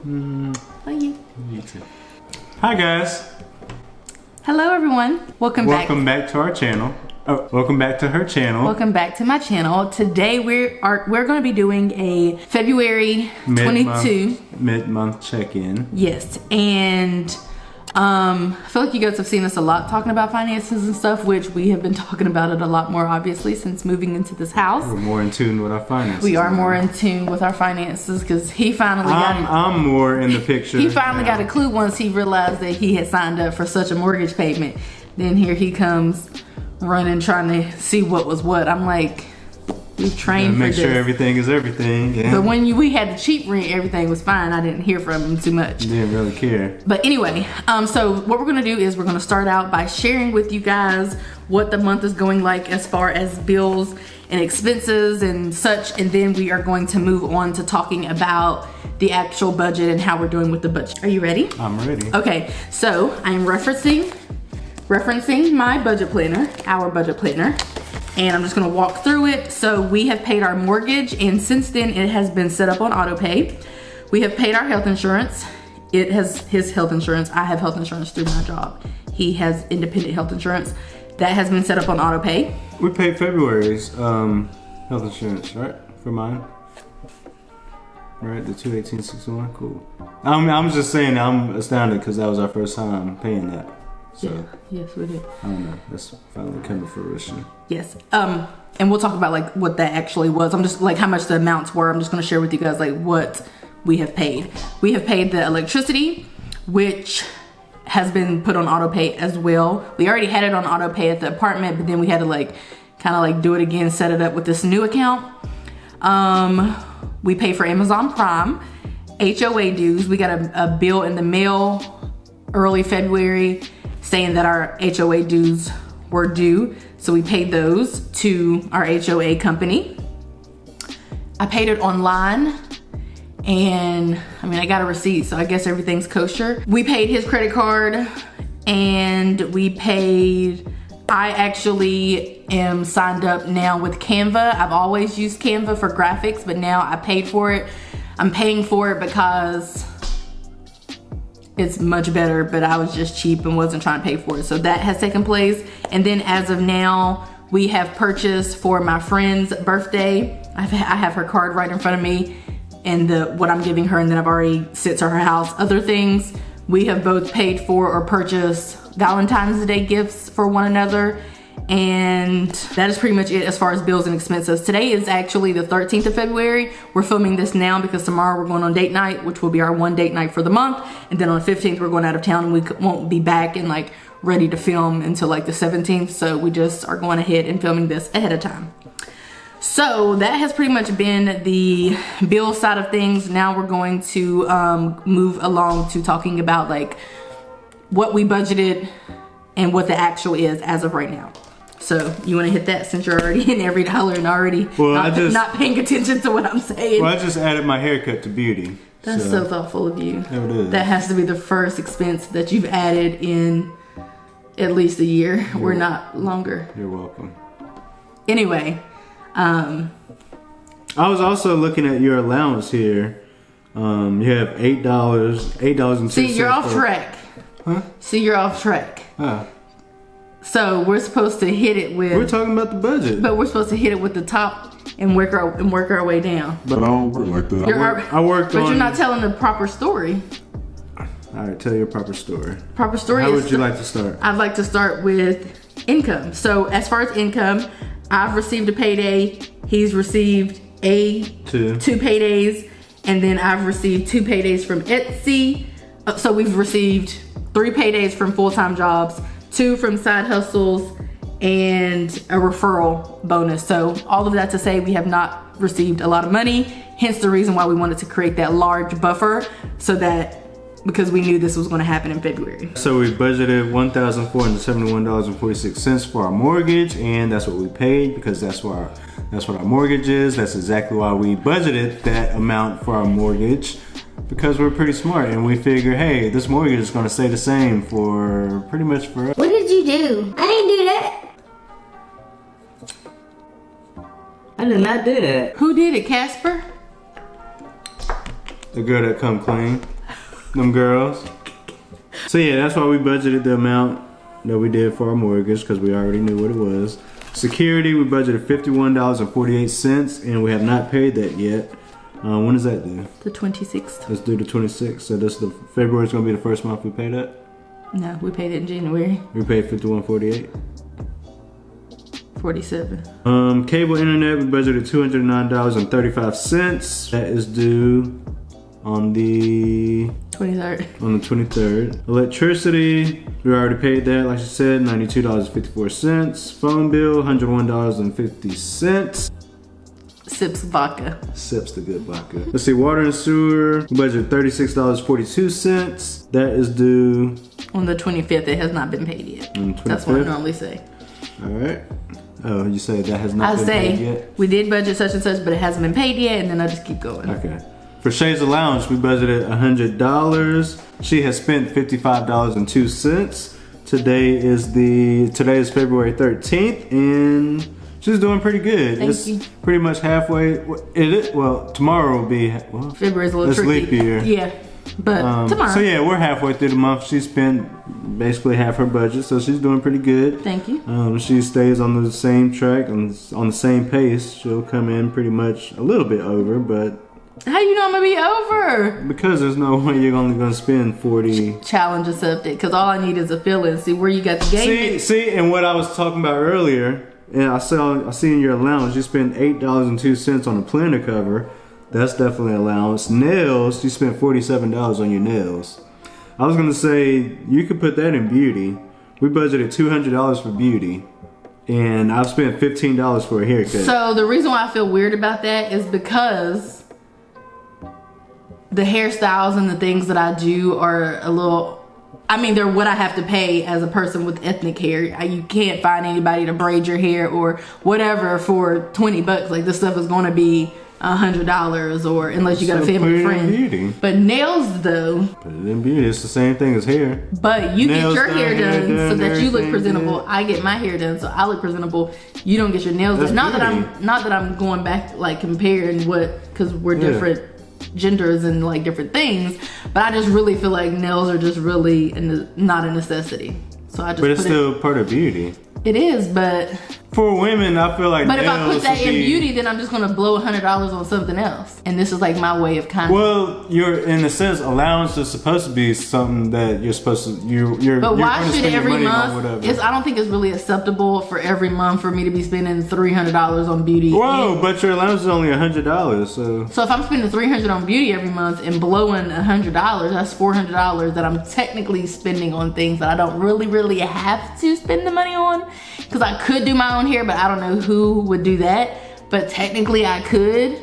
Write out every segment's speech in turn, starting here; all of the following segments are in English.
Hi. You too. Hi guys. Hello everyone. Welcome back to our channel. Oh, welcome back to her channel. Welcome back to my channel. Today we're going to be doing a February 22 mid-month check-in. Yes, and I feel like you guys have seen us a lot talking about finances and stuff, which we have been talking about it a lot more obviously since moving into this house. We're more in tune with our finances. We are more in tune with our finances because he finally I'm more in the picture. He finally got a clue once he realized that he had signed up for such a mortgage payment. Then here he comes running trying to see what was what. I'm like, we've trained for this. Make sure everything is everything. Yeah. But when we had the cheap rent, everything was fine. I didn't hear from him too much. Didn't really care. But anyway, so what we're gonna do is we're gonna start out by sharing with you guys what the month is going like as far as bills and expenses and such, and then we are going to move on to talking about the actual budget and how we're doing with the budget. Are you ready? I'm ready. Okay, so I'm referencing my budget planner, our budget planner, and I'm just gonna walk through it. So we have paid our mortgage, and since then it has been set up on auto pay. We have paid our health insurance. It has his health insurance. I have health insurance through my job. He has independent health insurance. That has been set up on auto pay. We paid February's health insurance, right? For mine. Right, the $218.61, cool. I'm just saying I'm astounded because that was our first time paying that. So, yeah, yes we did. I don't know, that's finally coming to fruition. Yes, and we'll talk about like what that actually was. I'm just like how much the amounts were. I'm just gonna share with you guys like what we have paid. We have paid the electricity, which has been put on auto pay as well. We already had it on auto pay at the apartment, but then we had to like kind of like do it again, set it up with this new account. We pay for Amazon Prime, HOA dues. We got a bill in the mail early February saying that our HOA dues were due. So we paid those to our HOA company. I paid it online, and I mean, I got a receipt, so I guess everything's kosher. We paid his credit card, and we paid, I actually am signed up now with Canva. I've always used Canva for graphics, but now I paid for it. I'm paying for it because it's much better, but I was just cheap and wasn't trying to pay for it. So that has taken place. And then as of now, we have purchased for my friend's birthday. I have her card right in front of me and what I'm giving her, and then I've already sent to her house. Other things, we have both paid for or purchased Valentine's Day gifts for one another. And that is pretty much it as far as bills and expenses. Today is actually the 13th of February. We're filming this now because tomorrow we're going on date night, which will be our one date night for the month. And then on the 15th, we're going out of town, and we won't be back and like ready to film until like the 17th. So we just are going ahead and filming this ahead of time. So that has pretty much been the bill side of things. Now we're going to move along to talking about like what we budgeted and what the actual is as of right now. So you want to hit that since you're already in every dollar and already not paying attention to what I'm saying. Well, I just added my haircut to beauty. That's so thoughtful of you. It is. That has to be the first expense that you've added in at least a year. We're not longer. You're welcome. Anyway. I was also looking at your allowance here. You have $8.02. See, you're off track. Huh? See, you're off track. Ah. So we're supposed to hit it with. We're talking about the budget. But we're supposed to hit it with the top and work our way down. But I don't work like that. I worked but on. You're not telling the proper story. All right, tell your proper story. Proper story. How would you like to start? I'd like to start with income. So as far as income, I've received a payday. He's received two paydays, and then I've received 2 paydays from Etsy. So we've received 3 paydays from full-time jobs, 2 from side hustles, and a referral bonus. So all of that to say we have not received a lot of money, hence the reason why we wanted to create that large buffer so that, because we knew this was going to happen in February. So we budgeted $1,471.46 for our mortgage, and that's what we paid because that's what our mortgage is. That's exactly why we budgeted that amount for our mortgage, because we're pretty smart and we figure, hey, this mortgage is going to stay the same for pretty much forever. What did you do? I didn't do that. I did not do that. Who did it, Casper? The girl that come clean. Them girls. So yeah, that's why we budgeted the amount that we did for our mortgage because we already knew what it was. Security, we budgeted $51.48 and we have not paid that yet. When is that due? The 26th. Let's do the 26th. So this February is gonna be the first month we pay that. No, we paid it in January. We paid $51.48. 47. Cable internet, we budgeted $209.35. That is due on the 23rd. 23rd. Electricity, we already paid that, like I said, $92.54. Phone bill, $101.50. Sips vodka. Sips the good vodka. Let's see, water and sewer, we budgeted $36.42. That is due On the 25th. It has not been paid yet. on the 25th. That's what I normally say. All right. Oh, you say that has not been paid yet? We did budget such and such, but it hasn't been paid yet, and then I just keep going. Okay. For Shay's allowance, we budgeted $100. She has spent $55.02. Today is February 13th, and she's doing pretty good. Thank it's you. pretty much halfway. Well, tomorrow will be. Well, February's a little it's tricky. leap year. Yeah, but tomorrow. So yeah, we're halfway through the month. She spent basically half her budget, so she's doing pretty good. Thank you. She stays on the same track and on the same pace. She'll come in pretty much a little bit over, but How you know I'm gonna be over? because there's no way you're only gonna spend 40. Challenge accepted, because all I need is a feeling. See where you got the game. See, and what I was talking about earlier, and I see in your allowance, you spent $8.02 on a planner cover. That's definitely allowance. Nails, you spent $47 on your nails. I was gonna say you could put that in beauty. We budgeted $200 for beauty, and I've spent $15 for a haircut. So the reason why I feel weird about that is because the hairstyles and the things that I do are a little, I mean, they're what I have to pay as a person with ethnic hair. You can't find anybody to braid your hair or whatever for $20. Like, this stuff is going to be $100, or unless you got a family friend. Beauty. But nails though, Put it in beauty. It's the same thing as hair. but you Nails get your hair done so that you look everything presentable. done. I get my hair done so I look presentable. You don't get your nails That's done. beauty. Not that I'm going back like comparing because we're different genders and like different things. But I just really feel like nails are just really not a necessity. So I just. But it's still part of beauty. It is, but For women, I feel like if I nails put that would in be- beauty, then I'm just gonna blow $100 on something else. And this is like my way of kind of. Well, you're in a sense, allowance is supposed to be something that you're supposed to you're. But you're why gonna should spend your every money on month? whatever. I don't think it's really acceptable for every month for me to be spending $300 on beauty. Whoa, but your allowance is only $100, so So if I'm spending $300 on beauty every month and blowing $100, that's $400 that I'm technically spending on things that I don't really have to spend the money on. Because I could do my own hair, but I don't know who would do that. But technically I could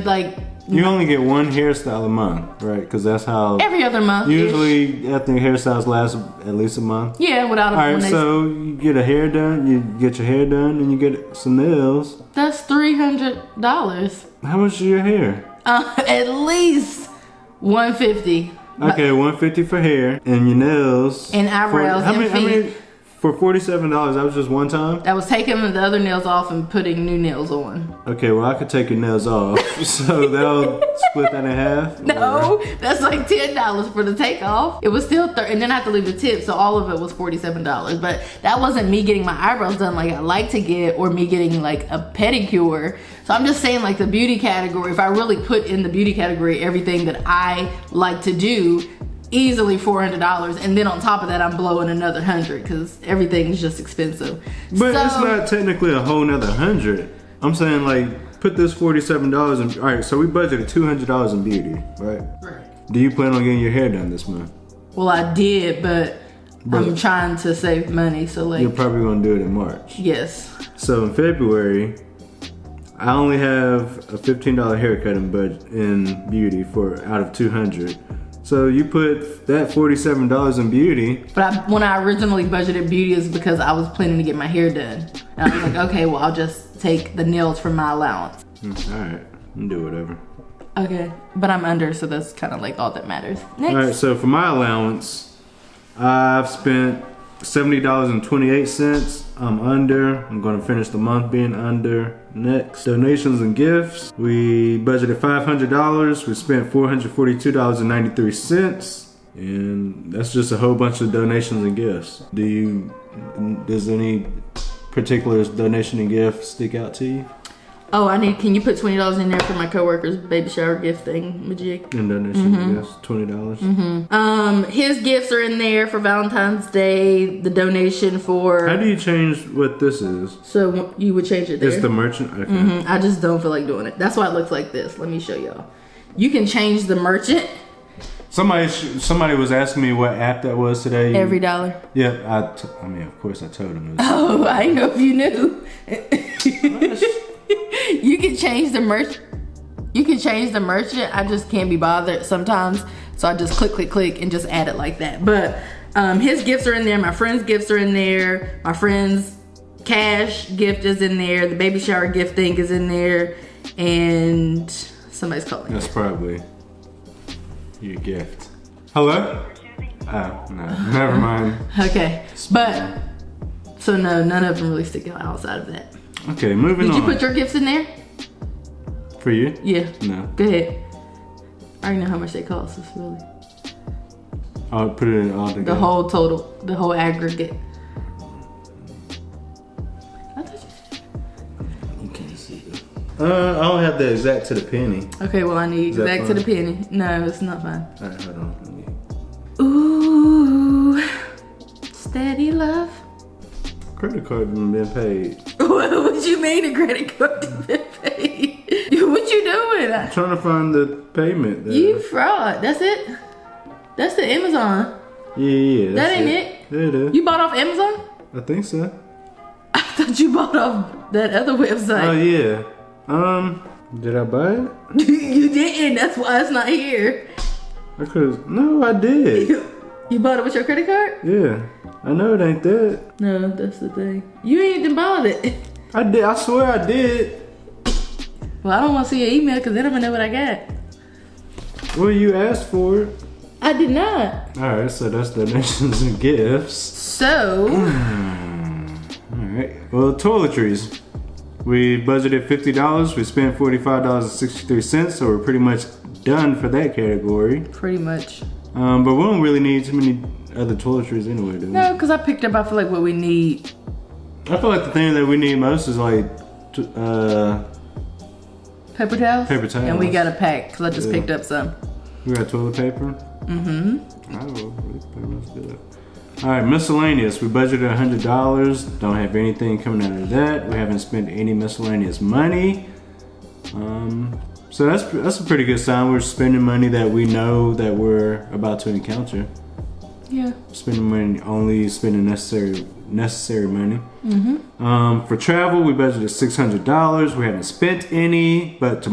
like you only get one hairstyle a month, right? Because that's how every other month. usually ethnic hairstyles last at least a month. Yeah, without a All right, so you get a hair done, you get your hair done, and you get some nails. that's $300. How much is your hair? At least $150. Okay, $150 for hair and your nails And eyebrows and feet. For $47, that was just one time? I was taking the other nails off and putting new nails on. Okay, well I could take your nails off. So that'll split that in half? No, that's like $10 for the takeoff. It was still and then I have to leave the tip, so all of it was $47. But that wasn't me getting my eyebrows done like I like to get, or me getting like a pedicure. So I'm just saying, like, the beauty category, if I really put in the beauty category everything that I like to do, easily $400, and then on top of that I'm blowing another $100 because everything's just expensive. But So- it's not technically a whole nother $100. I'm saying, like, put this $47 in. All right, so we budgeted $200 in beauty, right? Right. Do you plan on getting your hair done this month? Well, I did, but I'm trying to save money, so like, You're probably gonna do it in March. yes. So in February, I only have a $15 haircut in beauty out of 200. So you put that $47 in beauty. But when I originally budgeted beauty is because I was planning to get my hair done. And I was like, okay, well, I'll just take the nails from my allowance. All right, you do whatever. Okay, but I'm under, so that's kind of like all that matters. Next. All right, so for my allowance, I've spent $70.28. I'm under. I'm going to finish the month being under. Next, donations and gifts. We budgeted $500. We spent $442.93. And that's just a whole bunch of donations and gifts. Does any particular donation and gift stick out to you? Oh, can you put $20 in there for my coworker's baby shower gift thing, Majig? And donation and gifts, $20. His gifts are in there for Valentine's Day. The donation for... How do you change what this is? So you would change it there? It's the merchant? Okay. I just don't feel like doing it. That's why it looks like this. Let me show y'all. You can change the merchant. Somebody was asking me what app that was today. Every dollar. Yep. I mean, of course I told him. Oh, I didn't know if you knew. You can change the merchant. I just can't be bothered sometimes. So I just click and just add it like that. But his gifts are in there. My friend's gifts are in there. My friend's cash gift is in there. The baby shower gift thing is in there. And somebody's calling. That's probably your gift. Hello? Oh, no. Never mind. Okay. But, so no, none of them really stick out outside of that. Okay, moving on. Did you put your gifts in there? For you? Yeah. No. Go ahead. I already know how much they cost. It's really I'll put it in all together. the whole total, the whole aggregate. I thought You can't see it. I don't have the exact to the penny. Okay, well I need Is that back to fine? the penny. No, it's not fine. Alright, hold on. Ooh, steady love. Credit card been paid. What you mean the credit card been paid? What you doing? I'm trying to find the payment. There. You fraud. That's it. That's the Amazon. Yeah. That That's ain't it. Yeah, it is. You bought off Amazon? I think so. I thought you bought off that other website. Oh yeah. Did I buy it? You didn't. That's why it's not here. No, I did. You bought it with your credit card? Yeah. I know it ain't that. No, that's the thing. You ain't even bought it. I did. I swear I did. Well, I don't want to see your email because then I'm gonna know what I got. Well, you asked for it. I did not. All right, so that's donations and gifts. So. All right. Well, toiletries. We budgeted $50. We spent $45.63, so we're pretty much done for that category. Pretty much. But we don't really need too many other toiletries anyway, do we? No, because I picked up, I feel like, what we need. I feel like the thing that we need most is like Paper towels? Paper towels. And we got a pack because I just picked up some. we got toilet paper. Mm-hmm. All right, miscellaneous. We budgeted $100. Don't have anything coming out of that. We haven't spent any miscellaneous money. So that's a pretty good sign. We're spending money that we know that we're about to encounter. Yeah. Spending money, only spending necessary money. Mm-hmm. For travel, we budgeted $600. We haven't spent any, but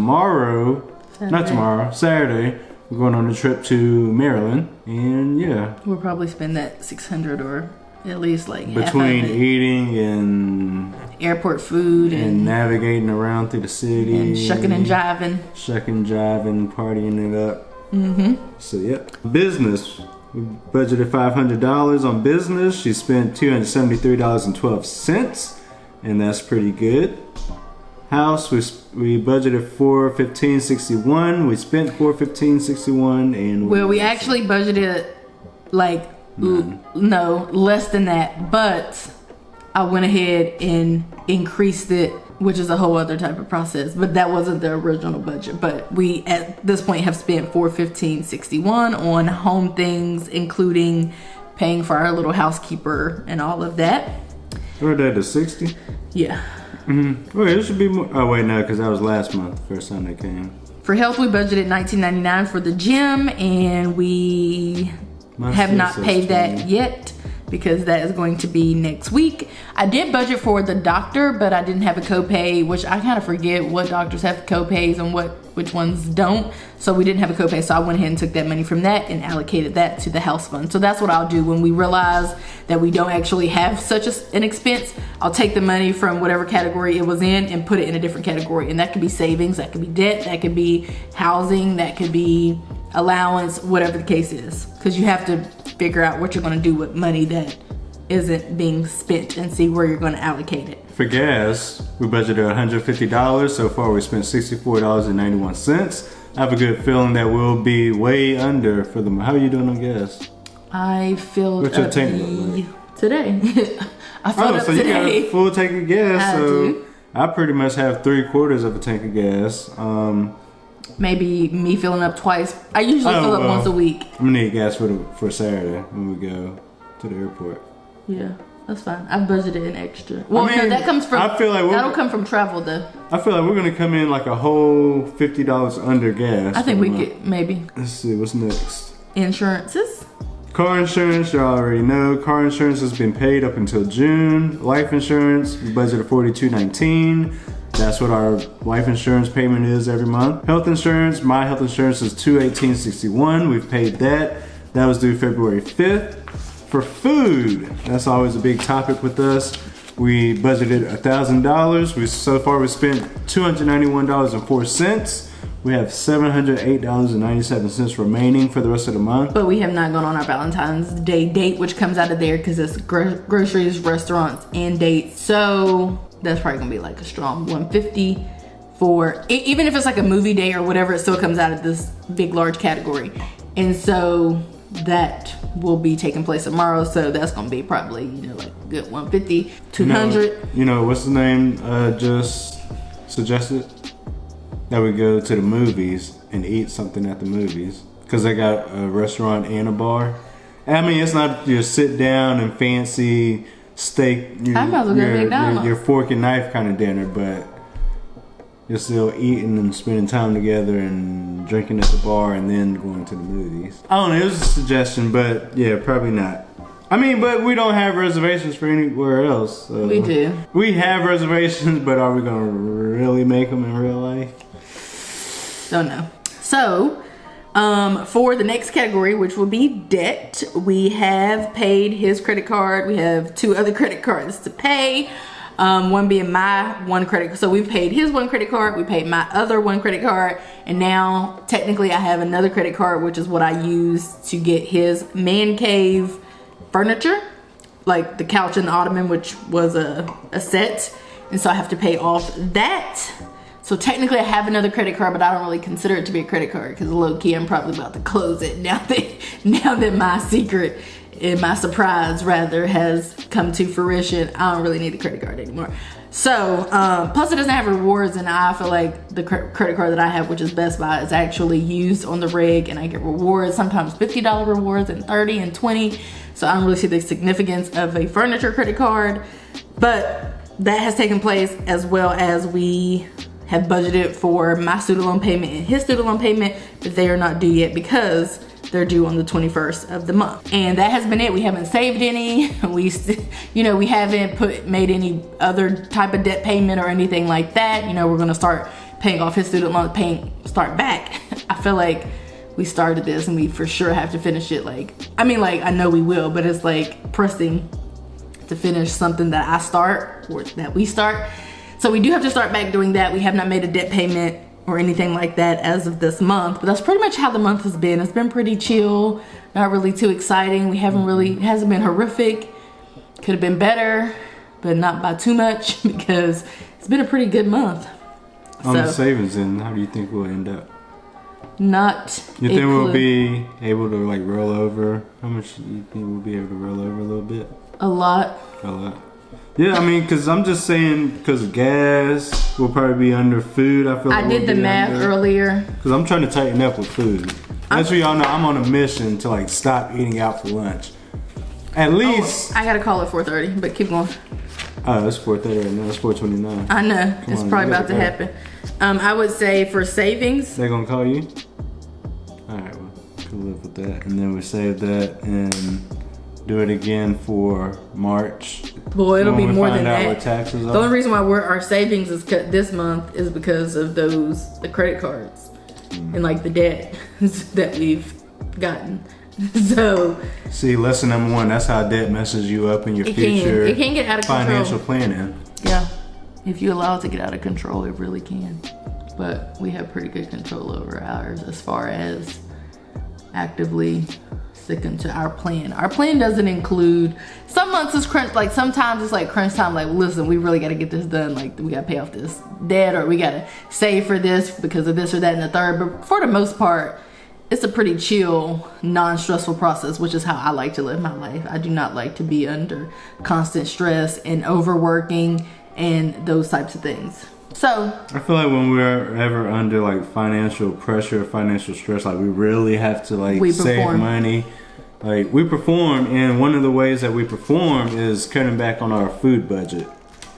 Saturday, we're going on a trip to Maryland, and yeah. We'll probably spend that $600 or at least like half Between of it. eating and Airport food and navigating around through the city. and shucking and jiving. Shucking, jiving, partying it up. Mm-hmm. So, yep. Business. We budgeted $500 on business. She spent $273.12, and that's pretty good. House, we budgeted $415.61. We spent $415.61, and We actually budgeted like no less than that, but I went ahead and increased it, which is a whole other type of process. But that wasn't the original budget. But we at this point have spent $415.61 on home things, including paying for our little housekeeper and all of that. We're at the 60. Yeah. Mm-hmm. Wait, it should be more. Oh wait, no, because that was last month, the first time they came. For health, we budgeted $19.99 for the gym, and we have not paid that yet because that is going to be next week. I did budget for the doctor, but I didn't have a copay, which I kind of forget what doctors have copays and which ones don't. So we didn't have a copay, so I went ahead and took that money from that and allocated that to the house fund. So that's what I'll do when we realize that we don't actually have such an expense. I'll take the money from whatever category it was in and put it in a different category. And that could be savings, that could be debt, that could be housing, that could be allowance, whatever the case is. Because you have to figure out what you're going to do with money that isn't being spent and see where you're going to allocate it. For gas, we budgeted $150. So far, we spent $64.91. I have a good feeling that we'll be way under for the. How are you doing on gas? I filled What's your up tank look like? Today. I filled up so you got today. a full tank of gas. I So do. I pretty much have 3/4 of a tank of gas. Maybe me filling up twice. I usually fill up once a week. I'm gonna need gas for Saturday when we go to the airport. Yeah, that's fine. I've budgeted an extra. Well, I mean, no, that comes from. I feel like that'll come from travel though. I feel like we're gonna come in like a whole $50 under gas. I think we could maybe. Let's see what's next. Insurances. Car insurance, you already know. Car insurance has been paid up until June. Life insurance, we budgeted $42.19. That's what our life insurance payment is every month. Health insurance, my health insurance is $218.61. We've paid that. That was due February 5th. For food, that's always a big topic with us. We budgeted $1,000. So far we spent $291.04. We have $708.97 remaining for the rest of the month. But we have not gone on our Valentine's Day date, which comes out of there because it's groceries, restaurants, and dates. So that's probably gonna be like a strong $150 for even if it's like a movie day or whatever. It still comes out of this big, large category, and so that will be taking place tomorrow. So that's gonna be probably like a good $150, $200. You know what's the name? Just suggested that we go to the movies and eat something at the movies because they got a restaurant and a bar. I mean, it's not your sit down and fancy steak. I might as well go to McDonald's. Your fork and knife kind of dinner, but you're still eating and spending time together and drinking at the bar and then going to the movies. I don't know. It was a suggestion, but yeah, probably not. I mean, but we don't have reservations for anywhere else. So. We do. We have reservations, but are we gonna really make them in real life? Don't know. So, for the next category, which will be debt, we have paid his credit card. We have 2 other credit cards to pay. One being my one credit. So we've paid his one credit card. We paid my other one credit card. And now technically I have another credit card, which is what I use to get his man cave furniture, like the couch and the ottoman, which was a set. And so I have to pay off that. So technically I have another credit card, but I don't really consider it to be a credit card because low key I'm probably about to close it now that my secret and my surprise rather has come to fruition. I don't really need the credit card anymore. So plus it doesn't have rewards, and I feel like the credit card that I have, which is Best Buy, is actually used on the rig, and I get rewards, sometimes $50 rewards and 30 and 20. So I don't really see the significance of a furniture credit card, but that has taken place, as well as we have budgeted for my student loan payment and his student loan payment, but they are not due yet because they're due on the 21st of the month. And that has been it. We haven't saved any. We haven't made any other type of debt payment or anything like that. We're gonna start paying off his student loan, start back. I feel like we started this and we for sure have to finish it. I know we will, but it's like pressing to finish something that I start or that we start. So we do have to start back doing that. We have not made a debt payment or anything like that as of this month, but that's pretty much how the month has been. It's been pretty chill, not really too exciting. It hasn't been horrific. Could have been better, but not by too much because it's been a pretty good month. On the savings end, how do you think we'll end up? Not. You think we'll be able to roll over? How much do you think we'll be able to roll over a little bit? A lot. A lot. Yeah, because I'm just saying, because of gas, we'll probably be under food. I feel like I did the math earlier. Because I'm trying to tighten up with food. As for y'all know, I'm on a mission to stop eating out for lunch. At least. I gotta call at 4:30, but keep going. Oh, it's 4:30 right now. It's 4:29. I know. It's probably about to happen. I would say for savings. They gonna call you? Alright, well, could live with that. And then we save that and do it again for March. Boy, it'll be more than that. What taxes are. The only reason why our savings is cut this month is because of the credit cards and the debt that we've gotten. So see, lesson number 1, that's how debt messes you up in your future. It can get out of control. Financial planning. Yeah, if you allow it to get out of control, it really can. But we have pretty good control over ours as far as actively sticking to our plan. Our plan doesn't include, some months is crunch, like sometimes it's like crunch time, like listen, we really gotta get this done, like we gotta pay off this debt, or we gotta save for this because of this or that and the third. But for the most part, it's a pretty chill, non-stressful process, which is how I like to live my life. I do not like to be under constant stress and overworking and those types of things. So I feel like when we're ever under like financial pressure, financial stress, like we really have to like save money. Like we perform, and one of the ways that we perform is cutting back on our food budget.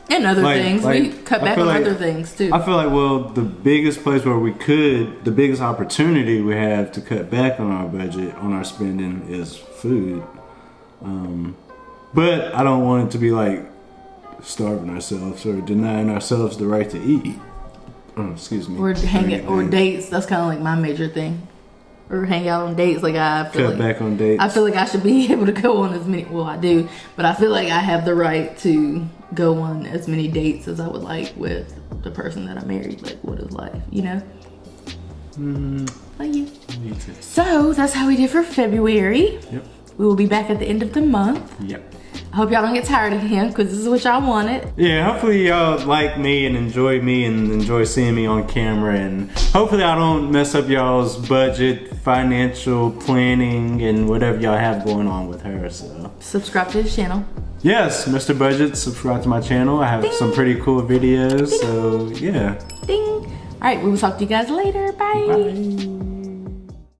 And other things. We cut back on other things too. I feel like, well, the biggest place where the biggest opportunity we have to cut back on our budget, on our spending, is food. But I don't want it to be like starving ourselves or denying ourselves the right to eat. Excuse me. Or dates. That's kind of like my major thing. Or hang out on dates. Like I feel cut back on dates. I feel like I should be able to go on as many. Well, I do, but I feel like I have the right to go on as many dates as I would like with the person that I married. Like, what is life? You know. Like you. Me too. So that's how we did for February. Yep. We will be back at the end of the month. Yep. I hope y'all don't get tired of him, because this is what y'all wanted. Yeah, hopefully y'all like me and enjoy seeing me on camera, and hopefully I don't mess up y'all's budget, financial planning, and whatever y'all have going on with her. So subscribe to his channel. Yes, Mr. Budget, subscribe to my channel. I have some pretty cool videos. Ding. So yeah. Ding. All right, we will talk to you guys later. Bye. Bye.